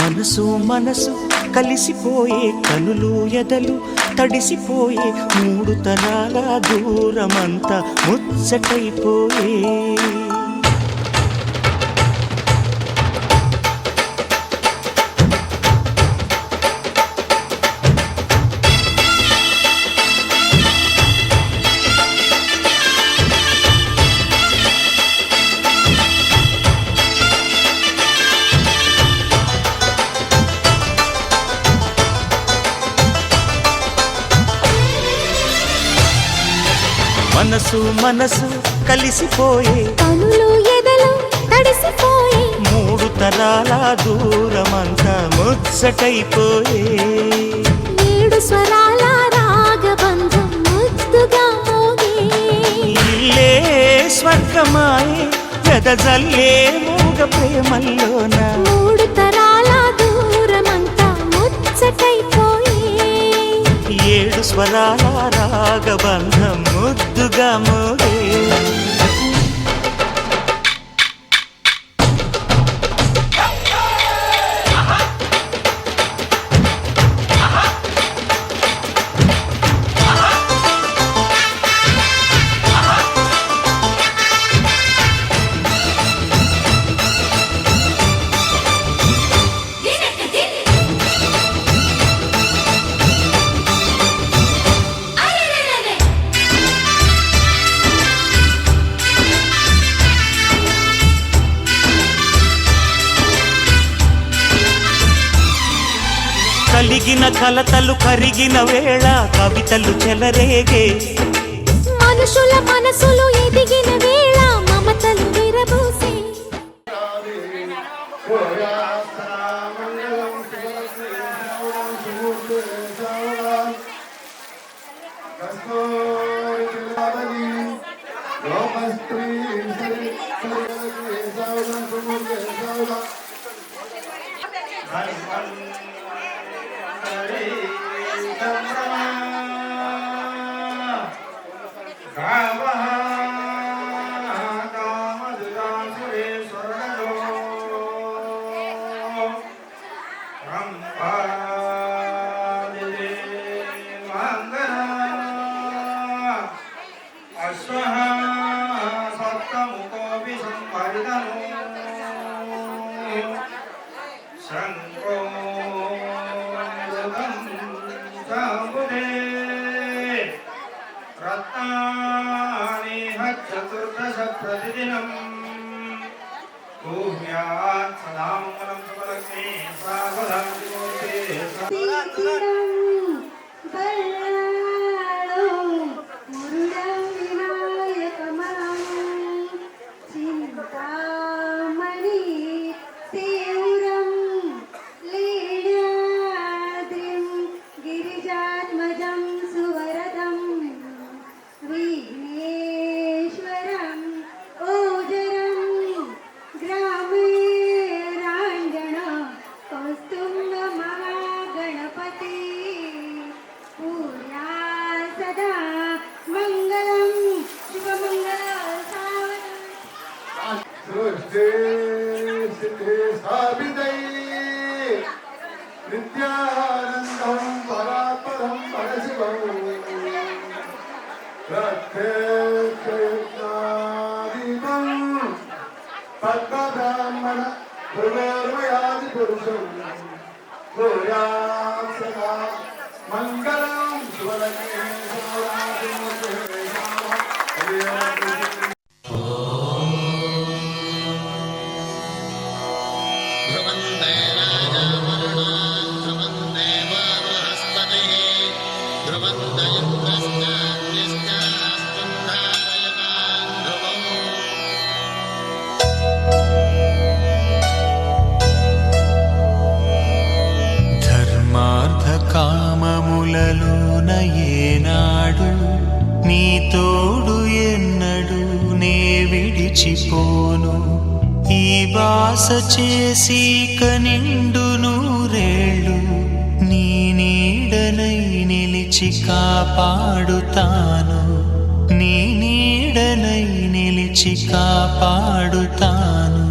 మనసు మనసు కలిసిపోయే కనులు ఎదలు తడిసిపోయే మూడు తరాల దూరమంతా ముచ్చటైపోయే మనసు మనసు కలిసిపోయే కనులు ఎదలు తడిసిపోయే మూడు తరాల దూరమంతా ముచ్చటైపోయే ఏడు స్వరాల రాగబంధం ముద్దుగా మోగే ఇల్లే స్వర్గమాయే వెదజల్లే మూగ ప్రేమల్లోన మూడు తరాల దూరమంతా ముచ్చటైపోయే ఏడు స్వరాల రాగబంధం ముద్దుగా మోగే కలిగిన కలతలు కరిగిన వేళ కవితలు చెలరేగే మనుషుల మనసులు ఎదిగిన వేళ మమతలు విరబూసే चतुर्दश प्रतिदिनं भूम्यात् सदा मंगलं सुभलक्ष्मी सावधानति नित्यानन्दं परात्परं परशिवं प्रत्यक्षयुक्तादितं पद्मब्राह्मण भृगोर्मयादिपुरुषं भूयात् सदा मङ्गलं शिवलक्ष्मी కామములలోన ఏనాడు నీ తోడు ఎన్నడు నే విడిచిపోను ఈ బాస చేసి కనిండు నూరేళ్ళు నీ నీడనై నిలిచి కాపాడుతాను నీ నీడనై నిలిచి కాపాడుతాను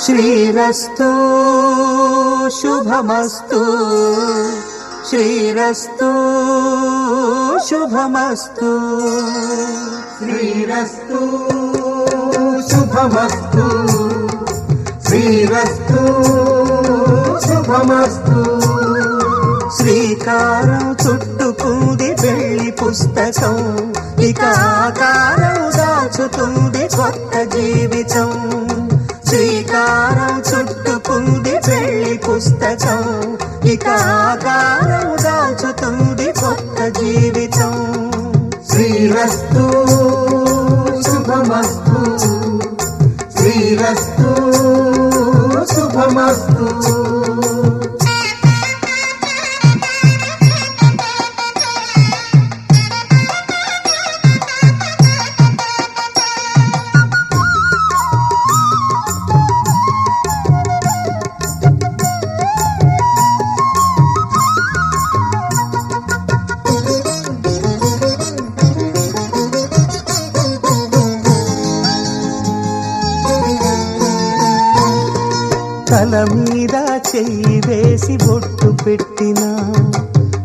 శ్రీరస్తు శుభమస్తు శ్రీరస్తు శుభమస్తు శ్రీరస్తు శుభమస్తు శ్రీరస్తు శుభమస్తు శ్రీకారం చుట్టుకుంది పెళ్లి పుస్తకం ఇక ఆకారం దాచుతుంది కొత్త జీవితం శ్రీకారం చుట్టుకుంది పెళ్లి పుస్తకం ఇక ఆకారం దాచుతుంది కొత్త జీవితం శ్రీరస్తు శుభమస్తు శ్రీరస్తు శుభమస్తు తల మీద చెయ్యి వేసి బొట్టు పెట్టినా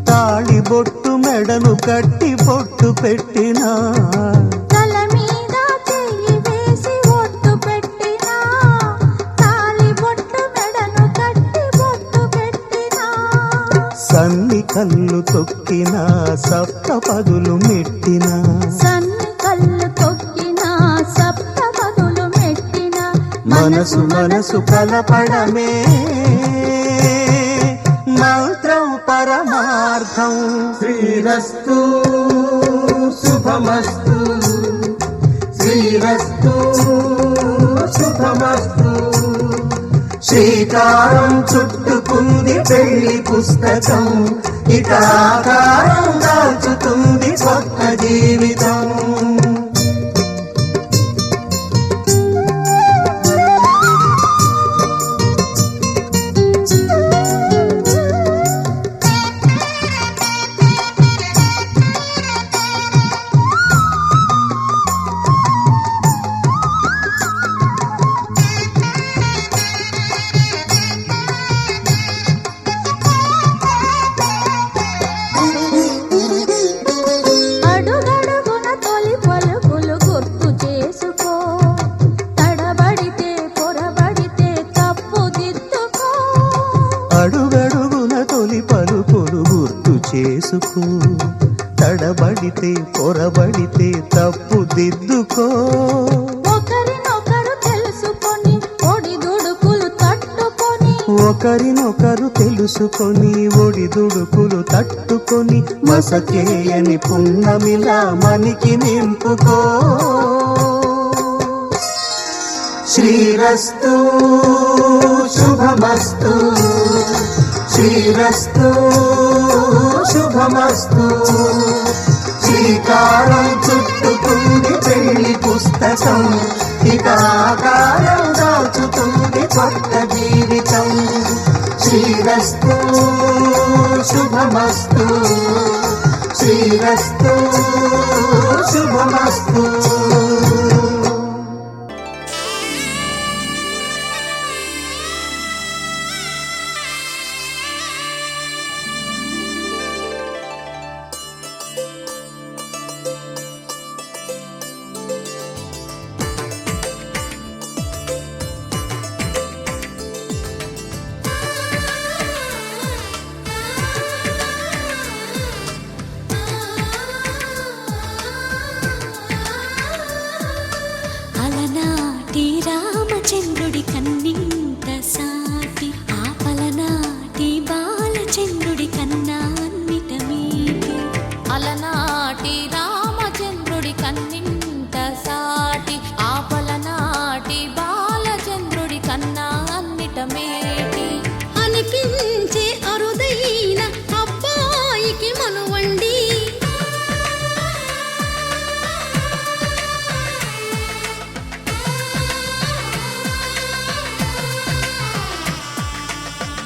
తాళి బొట్టు మెడను కట్టి బొట్టు పెట్టినా తల మీద చెయ్యి వేసి ఒట్టు పెట్టినా తాళి బొట్టు మెడను కట్టి బొట్టు పెట్టినా సన్ని కళ్ళు తొక్కినా సప్త పదులు మెట్టినా సన్ని కళ్ళు తొక్కినా సప్త పదులు మెట్టినా మనసు మనసు కలపడమే మంత్రం పరమార్థం శ్రీరస్తు శుభమస్తు శ్రీరస్తు శుభమస్తు శ్రీకారం చుట్టుకుంది పెళ్లి పుస్తకం ఇక ఆకారం దాచుతుంది కొత్త జీవితం అడుగడుగున తొలి పలుకులు గుర్తు చేసుకో తడబడితే పొరబడితే తప్పు దిద్దుకో అడుగడుగున తొలి పలుకులు గుర్తు చేసుకో తడబడితే పొరబడితే తప్పు దిద్దుకో ఒకరినొకరు తెలుసుకొని ఒడిదుడుకులు తట్టుకొని ఒకరినొకరు తెలుసుకొని ఒడిదుడుకులు తట్టుకొని మసకేయని పున్నమిలా మనికి నింపుకో శ్రీరస్తు శుభమస్తు శ్రీరస్తు శుభమస్తు శ్రీకారం చుట్టుకుంది పెళ్లి పుస్తకం ఇక ఆకారం దాచుతుంది కొత్త జీవితం శ్రీరస్తు శుభమస్తు శ్రీరస్తు శుభమస్తు అలనాటి రామచంద్రుడి కన్నింత సాటి ఆపలనాటి బాలచంద్రుడి కన్నా అన్నిట మీటి అలనాటి రామచంద్రుడి కన్నింత సాటి ఆపలనాటి బాలచంద్రుడి కన్నా అన్నిట మేటి అనిపించే అరుదైన అబ్బాయికి మనువండి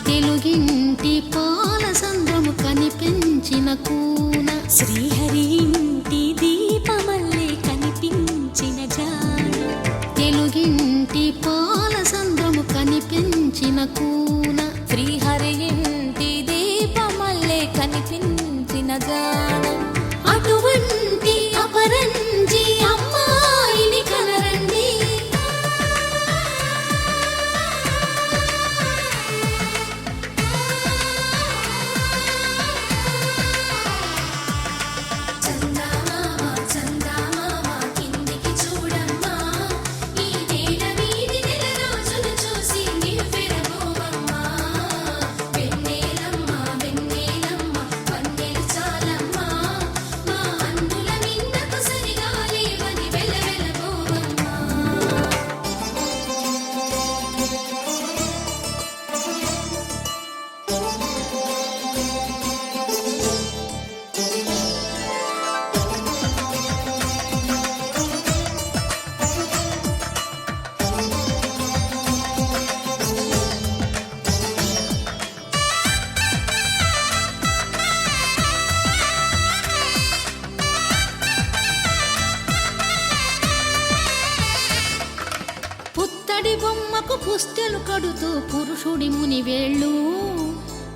తెలుగింటి పాల సంద్రము కనిపించిన కూన శ్రీహరి ఇంటి దీపమల్లే కనిపించిన జాడు తెలుగింటి పాల సంద్రము కని కనిపించిన కూన శ్రీహరి ఇంటి దీపమల్లే కనిపించిన జాన అటువంటి అపరంజి అమ్మాయిని కనరండి. పుత్తడి బొమ్మకు పుస్తెలు కడుతూ పురుషుడి ముని వేళ్ళు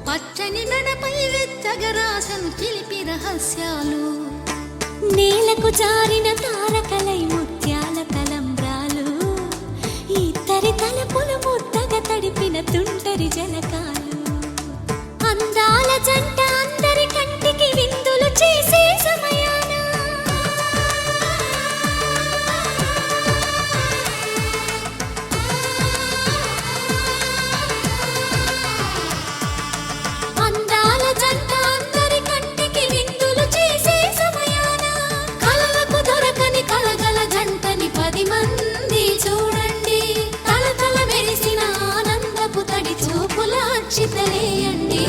పచ్చని మెడపై వెచ్చగరాసను చిలిపి రహస్యాలు నేలకు జారిన తారకలై ముత్యాల తలంబ్రాలు ఇద్దరి తలపులు ముద్దగా తడిపిన తుంటరి జలకాలు అందాల జంట అందరి కంటికి విందులు చేసే సమయాన చితలేయండి.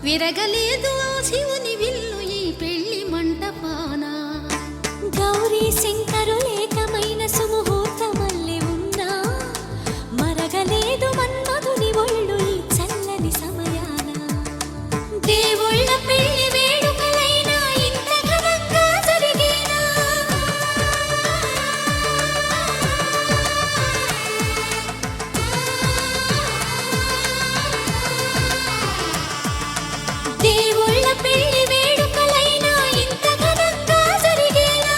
విరగలేదు శివుని విల్లు ఈ పెళ్లి మంటపాన గౌరీ శంకరులేకమైన సుముహూర్తమల్లె ఉన్నా మరగలేదు మన్మధుని ఒళ్ళు ఈ చల్లని సమయాన దేవుళ్ళ పెళ్లి వేడుకలైనా ఇంత ఘనంగా జరిగేనా దేవుళ్ళ పెళ్లి వేడుకలైనా ఇంత ఘనంగా జరిగేనా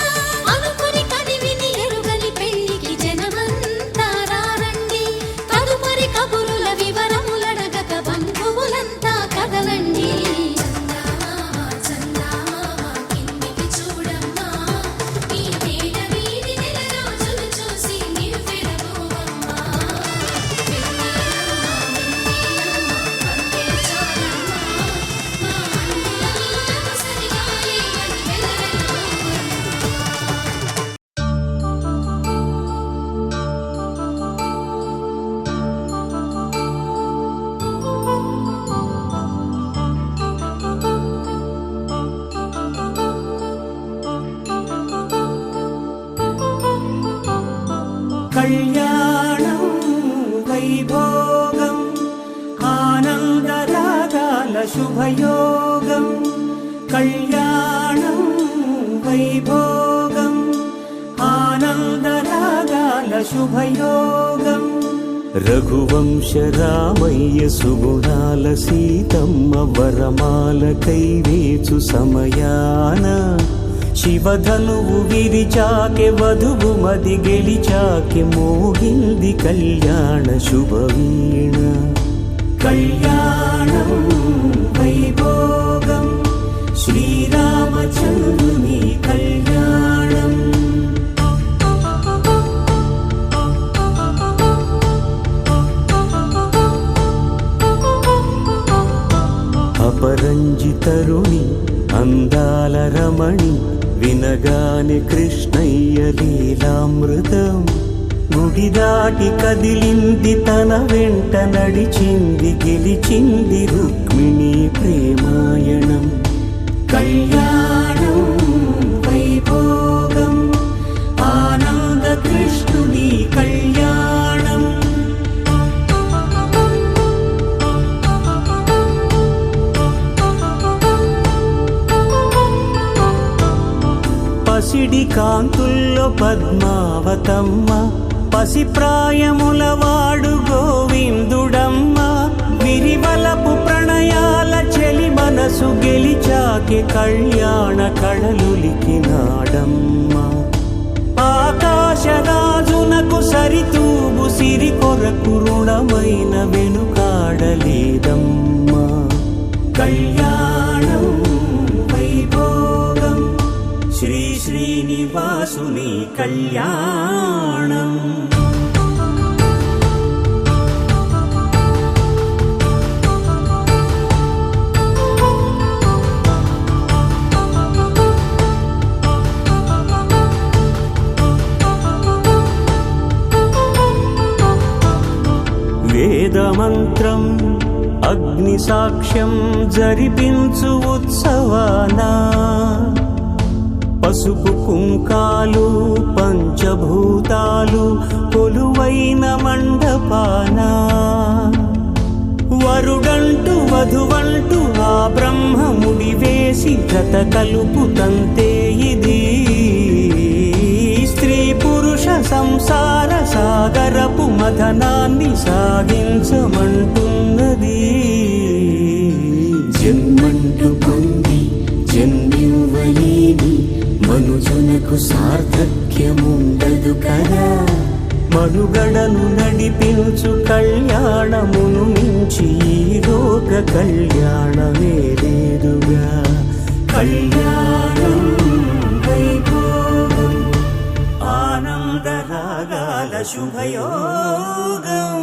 అనుకుని కదివిని ఎరుగని పెళ్లికి జనమంతా రారండి తదుపరి కబురుల వివరములడగక బంధువులంతా కదలండి కళ్యాణం వైభోగం ఆనందరాగాల శుభయోగం కళ్యాణం వైభోగం ఆనందరాగాల శుభయోగం రఘువంశ రామయ్య సుగుణాల సీతమ్మ వరమాల కైవేచు సమయాన శివధనువు విరిచాకె వధువు మది గెలిచాకె మోగింది కళ్యాణ శుభవీణ కళ్యాణం వైభోగం శ్రీరామచంద్రుని కళ్యాణం కృష్ణయ్య లీలామృతం గుడి దాటి కదిలింది తన వెంట నడిచింది గెలిచింది రుక్మిణి ప్రేమాయణం కళ్యాణం వైభోగం ఆనంద కృష్ణుని కళ్యాణం పసిడి కాంతుల్లో పద్మావతమ్మ పసిప్రాయముల వాడు గోవిందుడమ్మ విరివలపు ప్రణయాల చెలి మనసు గెలిచాకే కళ్యాణ కళలులికినాడమ్మ ఆకాశరాజునకు సరితూగు సిరి కొరకు రుణమైన వెనుకాడలేదమ్మా కళ్యాణం వైభోగం శ్రీ శ్రీనివాసుని కళ్యాణం వేదమంత్రం అగ్ని సాక్ష్యం జరిపించు ఉత్సవానా పసుపు కుంకాలు పంచభూతాలు కొలువైన మండపానా వరుడంటూ వధువంటూ ఆ బ్రహ్మముడి వేసి జత కలుపుతంతే ఇది స్త్రీ పురుష సంసార సాగరపు మథనాన్ని సాగించమంటున్నది జన్మంటూ పొంది జన్మివ్వలేని మనుజునకు సార్థక్యముండదు కదా మనుగడను నడిపించు కళ్యాణమును మించి ఈ లోక కళ్యాణమే లేదుగా కళ్యాణం వైభోగం ఆనంద రాగాల శుభయోగం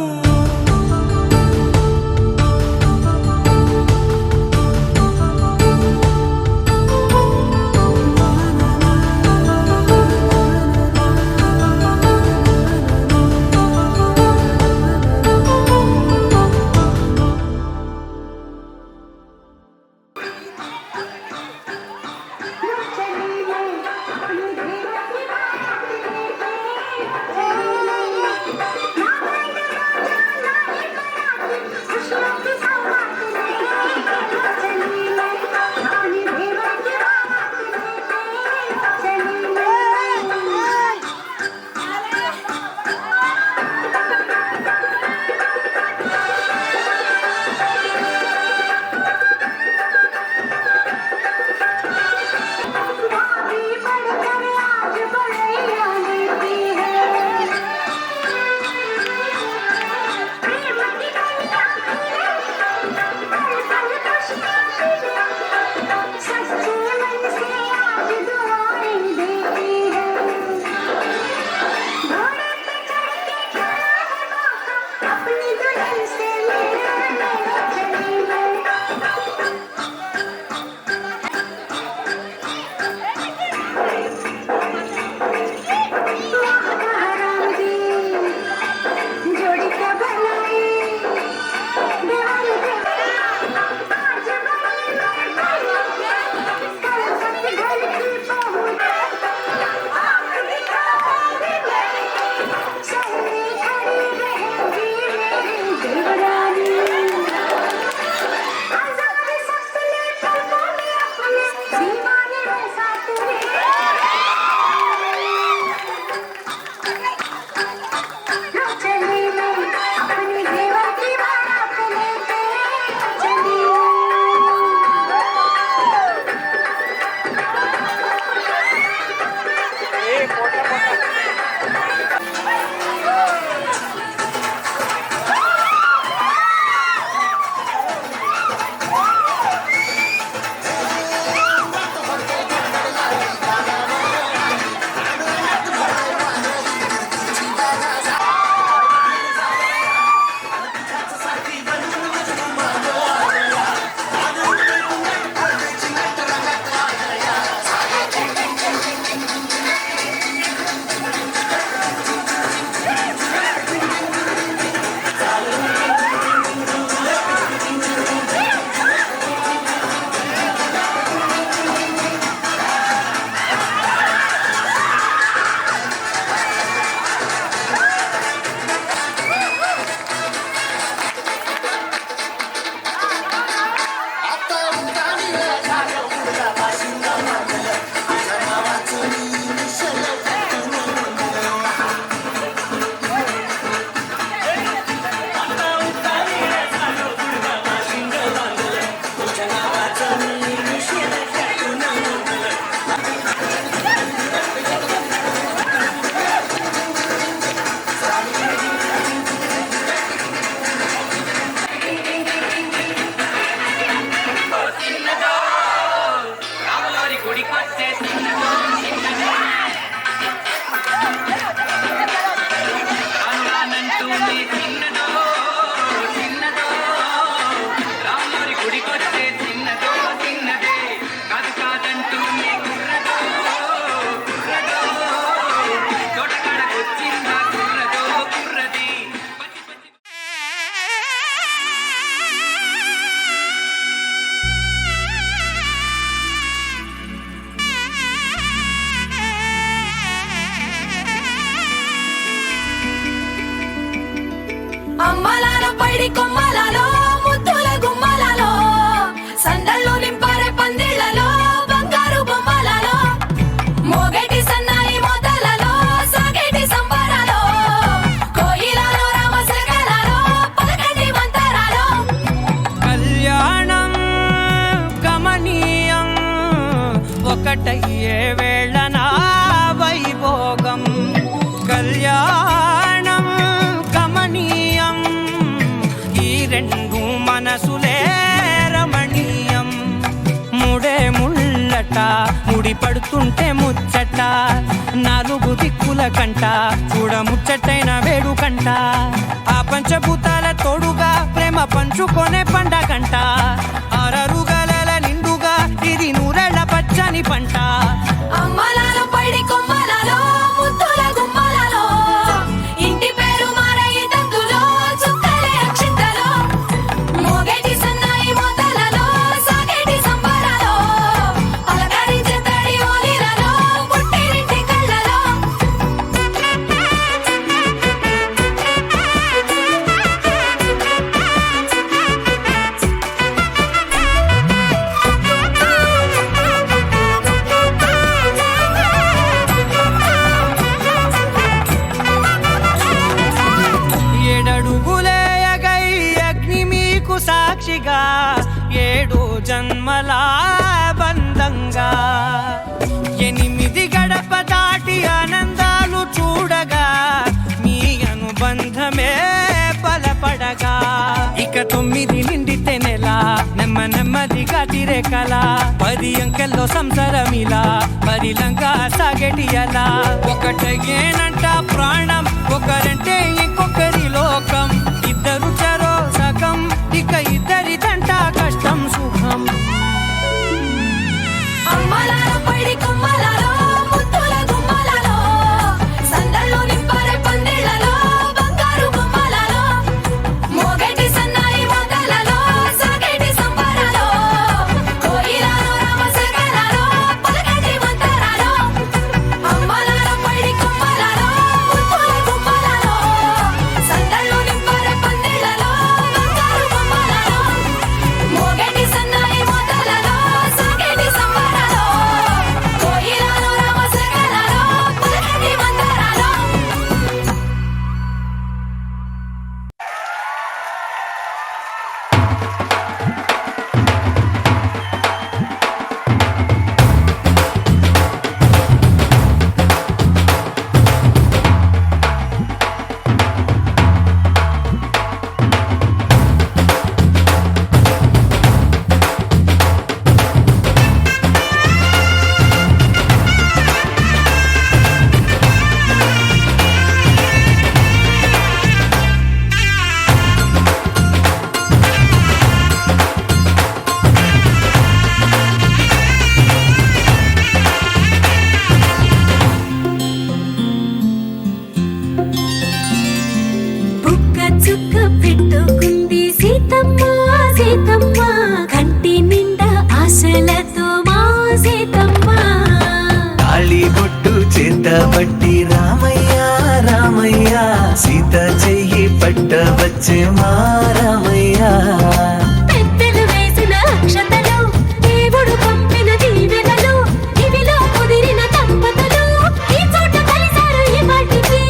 పైడి కొమ్మలలో ముద్దుల గుమ్మలలో సందళ్ళు నింపారే పందిళ్లలో బంగారు బొమ్మలలో మోగేటి సన్నాయి మోతలలో సాగేటి సంబరాలో కోయిలలో రామశకలలో పలకటి మంతరాలో కళ్యాణం గమనీయం ఒకటయ్యే వేళ నా వైభోగం కళ్యాణం గమనీయం ఈ రెండు మనసులే రమణీయం ముడే ముళ్ళట ముడి పడుతుంటే ముచ్చట నాలుగు దిక్కుల కంట చూడ ముచ్చటైన వేడుకంట ఆ పంచభూతాల తోడుగా ప్రేమ పంచుకొనే పండగంట ఆరరుగల నిండుగా ఇది నూరెళ్ళ పచ్చని పంట అమ్మలాలో పైడి కొమ్మలలో ముద్దుల గుమ్మలలో ఇంటి పేరు మారయి తందులో చుక్కలే అక్షింతలో మోగేటి సన్నాయి మోతలలో సాగేటి సంబరాలో పలకరించే తడి ఓలిలలో పుట్టినింటి కళ్ళలో ఏడడుగులే ఎగై అగ్ని మీకు సాక్షిగా ఏడు జన్మల బంధంగా ఎనిమిది గడప దాటి ఆనందాలు చూడగా మీ అనుబంధమే బలపడగా ఇక 9 నిండితే నెల నెమ్మదిగా తిరేకల 10 అంకెల్లో సంసారమిలా పరిలంగా సాగేటి అలా ఒకటేనంట ప్రాణం ఒకరంటే ఇంకొకరి లోకం ఇద్దరు చరో సగం ఇక ఇద్దరిదంట కష్టం సుఖం అమ్మలాలో పైడి కొమ్మలలో ముద్దుల గుమ్మలలో సందళ్ళు నింపారే పందిళ్లలో బంగారు బొమ్మలలో మోగేటి సన్నాయి మోతలలో సాగేటి సంబరాలో కోయిలలో రామశకలలో పలకటి మంతరాలో అమ్మలాలో పైడి కొమ్మలలో ముద్దుల గుమ్మలలో సందళ్ళు నింపారే పందిళ్లలో బంగారు బొమ్మలలో మోగేటి సన్నాయి మోతలలో సాగేటి సంబరాలో కోయిలలో రామశకలలో పలకటి మంతరాలో బుక్క చుక్క పెట్టుకుంది సీతమ్మ సీతమ్మ కంటి నిండా ఆశలతో మా సీతమ్మ తాళి బొట్టు చేతబట్టి రామయ్య రామయ్య సీత చెయ్యి పట్ట వచ్చే మా రామయ్య పెద్దలు వేసిన అక్షతలు దేవుడు పంపిన దీవెనలు ఇవిలో కుదిరిన దంపతులు ఈ చోట కలిసారు ఈ వాటికి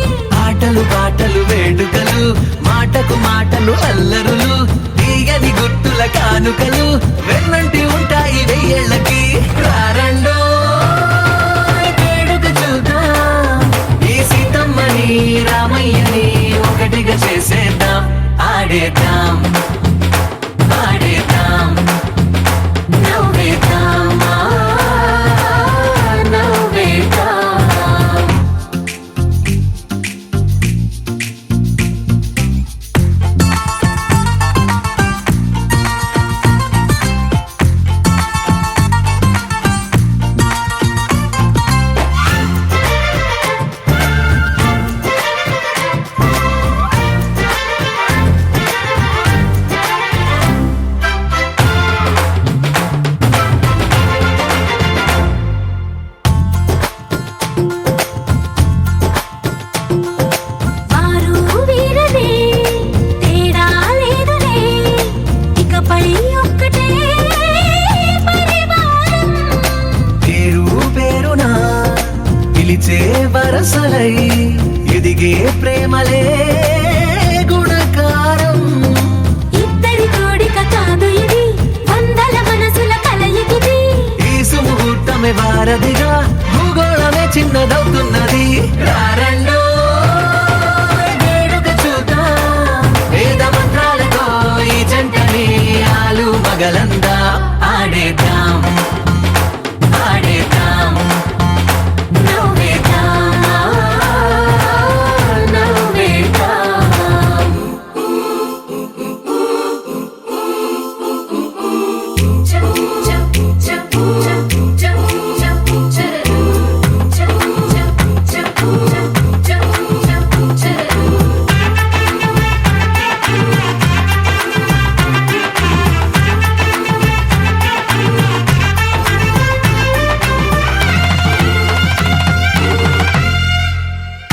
ఆటలు పాటలు వేడుకలు మాటకు మాటలు అల్లరులు తీయని గుర్తుల కానుకలు వెన్నంటి ఉంటాయి వెయ్యేళ్ళకి రారండో వేడుక చూద్దాం ఈ సీతమ్మని రామయ్యని ఒకటిగా చేసేద్దాం ఆడేద్దాం పాడేద్దాం నవ్వేద్దాం నవ్వేద్దాం వరసలై ఎదిగే ప్రేమలే గుణకారం. ఇద్దరి కోడిక కాదు ఇది, వందల మనసుల కలయికిది. ఈ సుముహూర్తమే వారధిగా భూగోళమే చిన్నదవుతున్నది. రారండో వేడుక చూద్దాం, వేద మంత్రాలతో ఈ జంటని ఆలు మగలందా ఆడేద్దాం ఆడేద్దాం నవ్వేద్దాం, నవ్వేద్దాం.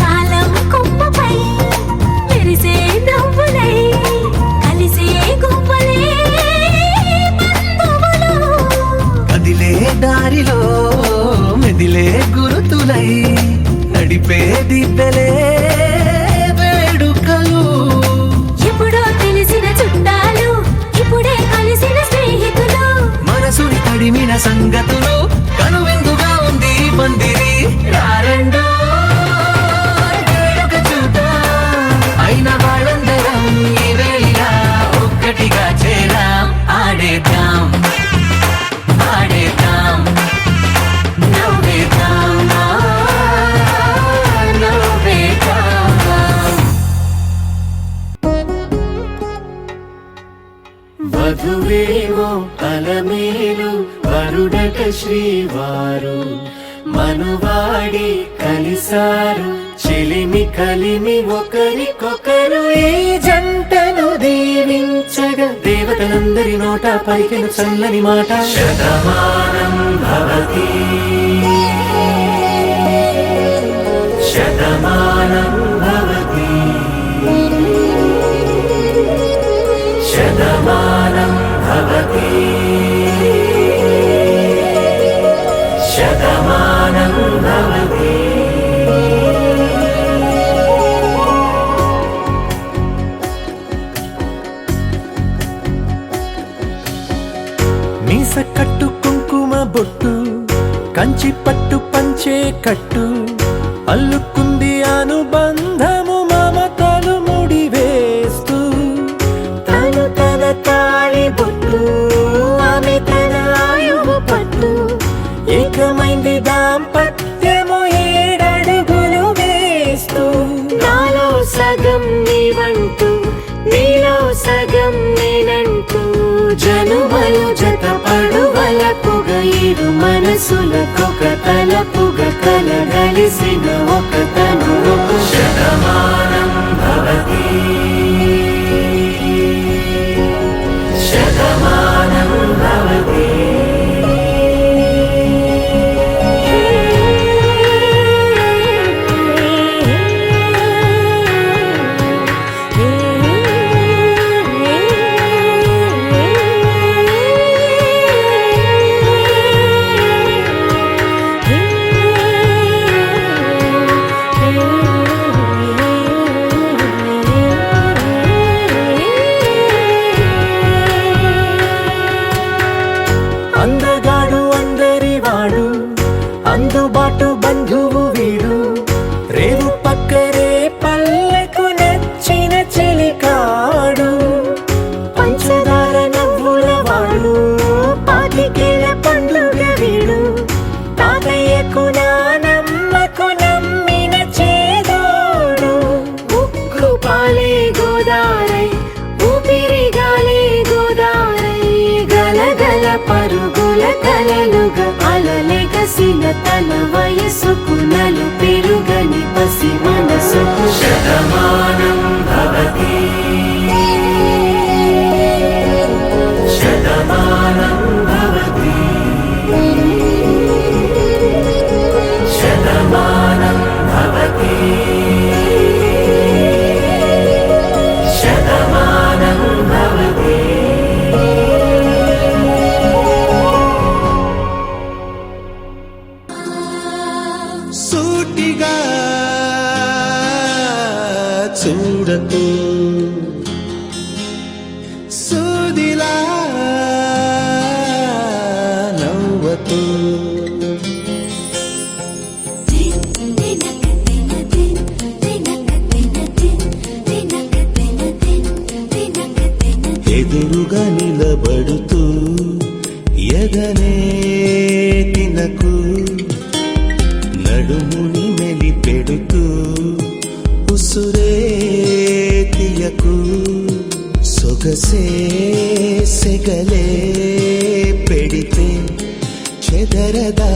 కాలం కొమ్మపై మెరిసే నవ్వులై కలిసే గువ్వలే బంధువులు. కదిలే దారిలో మెదిలే గురుతులై నడిపే దిబ్బెలే వేడుకలు. ఎప్పుడో తెలిసిన చుట్టాలు, ఇప్పుడే కలిసిన స్నేహితులు. మనసుని తడిమిన సంగతులు కనువిందుగా ఉంది ఈ పందిరి. రారండో వేడుక చూద్దాం, అయిన వాళ్ళందరం ఈ వేళ ఒక్కటిగా చేరాం. ఆడేద్దాం ఆడేద్దాం నవ్వేద్దాం నవ్వేద్దాం. వధువేమో అలమేలు వరుడట శ్రీవారు మనువాడి కలిసారు చెలిమి కలిమి ఒకరికొకరు. ఈ జంటను దీవించగా దేవతలందరి నోట పలికిన చల్లని మాట. శతమానం భవతి శతమానం భవతి శతమానం భవతి శతమానం భవతి. మీస కట్టు కుంకుమ బొట్టు కంచి పట్టు పంచే కట్టు అల్లుకుంది అనుబంధము మమతలు ముడివేస్తూ. తను తన తాళి బొట్టు, ఆమె తన ఆయువు పట్టు. ఏకమైంది దాంపత్యము ఏడడుగులు వేస్తూ. నాలో సగం నీవంటూ, నీలో సగం నేనంటూ. జనుమలు జత పడువలపుగ ఇరు మనసులకొక తలపుగ కలగలిసిన ఒక తను. శతమానం భవతి శతమానం భవతి. అందగాడు అందరి వాడు, అందుబాటు బంధువు వీడు. రేవు పక్కరే పల్లెకు నచ్చిన చెలికాడు. పంచదార నవ్వుల వాడు, పాతికేల పండుగ వీడు. తాతయ్యకు నానమ్మకు నమ్మిన చేదోడు. ఉక్కు పాలే గోదారై, ఊపిరి గాలే గోదారై. గలగల పరుగుల కలలుగా అలలెగసిన తన వయసుకు నలు పెరుగని పసి మనసుకు. శతమానం భవతి శతమానం భవతి శతమానం భవతి శతమానం భవతి. సూటిగా చూడకు సూదిలా నవ్వకు ఎదురుగా నిలబడుతూ ఎదనే తినకు నడుముని మెలిపెడుతూ ఉసురే తీయకు సొగసే సెగలే పెడితే చెదరదా